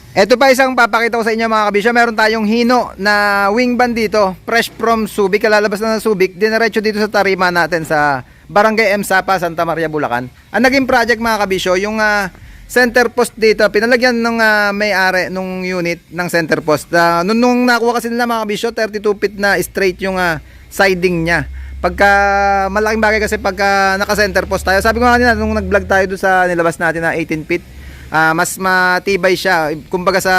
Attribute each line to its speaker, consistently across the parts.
Speaker 1: Ito pa isang papakita ko sa inyo mga kabisyo. Meron tayong Hino na wing van dito, fresh from Subic, kalalabas na ng Subic, diniretso dito sa tarima natin sa Barangay M. Sapa, Santa Maria, Bulacan. Ang naging project mga kabisyo, yung center post dito, pinalagyan ng may-ari nung unit ng center post. Nung nakuha kasi nila mga kabisyo, 32 feet na straight yung siding niya. Pagka malaking bagay kasi pagka naka-center post tayo. Sabi ko nga kanina nung nag-vlog tayo doon sa nilabas natin na 18 feet, mas matibay siya. Kumbaga sa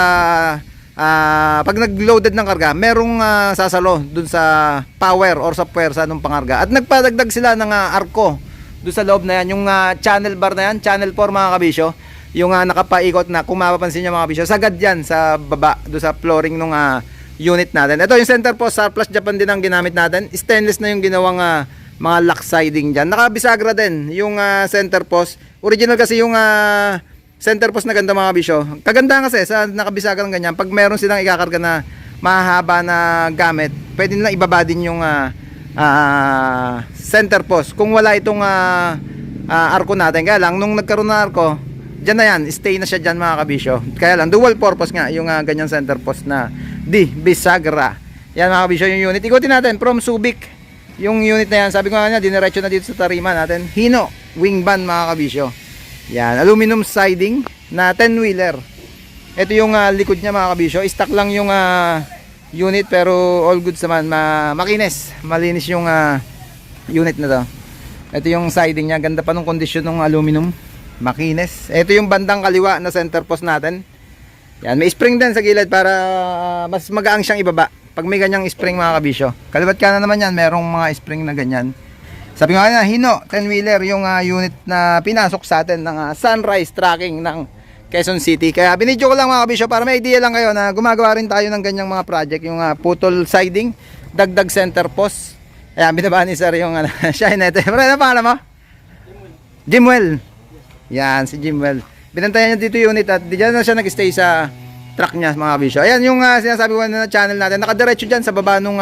Speaker 1: pag nag-loaded ng karga, merong sasalo dun sa power or sa puwersa ng pangarga. At nagpadagdag sila ng arko dun sa loob na yan, yung channel bar na yan, channel 4 mga kabisyo, yung nakapaikot na, kung mapapansin nyo mga kabisyo, sagad yan sa baba, dun sa flooring ng unit natin. Ito yung center post, Surplus Japan din ang ginamit natin. Stainless na yung ginawang mga lock siding dyan. Nakabisagra din yung center post. Original kasi yung center post na ganda mga kabisyo. Kaganda kasi sa nakabisagra ng ganyan, pag meron silang ikakarga na mahaba na gamit, pwede nilang ibaba din yung center post. Kung wala itong arko natin, kaya lang nung nagkaroon ng arko, dyan na yan, stay na siya dyan mga kabisyo. Kaya lang, dual purpose nga yung ganyan center post na di bisagra. Yan mga kabisyo yung unit. Ikutin natin from Subic. Yung unit na yan, sabi ko nga niya, diniretso na dito sa tarima natin. Hino wing van mga kabisyo. Yan, aluminum siding na 10-wheeler. Ito yung likod niya mga kabisyo. Stock lang yung unit pero all goods naman. Makinis, malinis yung unit na to. Ito yung siding niya. Ganda pa ng kondisyon ng aluminum. Makinis. Ito yung bandang kaliwa na center post natin. Yan, may spring din sa gilid para mas magaang siyang ibaba. Pag may ganyang spring mga kabisyo. Kaliwat ka na naman yan, merong mga spring na ganyan. Sabi nga na, Hino 10-wheeler yung unit na pinasok sa atin ng Sunrise Tracking ng Quezon City. Kaya binidyo ko lang mga kabisyo para may idea lang kayo na gumagawa rin tayo ng ganyang mga project. Yung putol siding, dagdag center post. Ayan, binabaan ni sir yung Shinete. Pero ano pangalan mo? Jimwell. Yan, si Jimwell. Binantayan niya dito unit at diyan na siya nag-stay sa truck niya mga kabisyo. Ayan yung sinasabi ko na channel natin. Nakadiretso dyan sa baba nung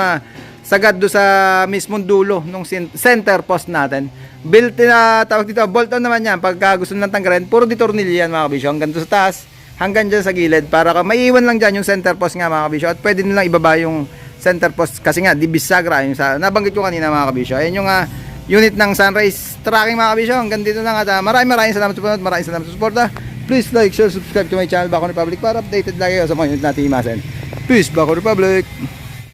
Speaker 1: sagad do sa mismong dulo nung center post natin. Built na tawag dito, bolt on naman yan. Pagka gusto nang tanggalin, puro ditornilyo yan mga kabisyo. Hanggang doon sa taas, hanggang dyan sa gilid. Para maiiwan lang dyan yung center post nga mga kabisyo. At pwede nilang ibaba yung center post. Kasi nga, di bisagra. Yung nabanggit ko kanina mga kabisyo. Ayan yung unit ng Sunrise Tracking mga kabisyo. Hanggang dito lang. At maraming salamat sa panonood. Maraming salamat sa suporta. Please like, share, subscribe to my channel Bako Republic para updated lagi kayo sa mga unit natin imasin. Peace, Bako Republic!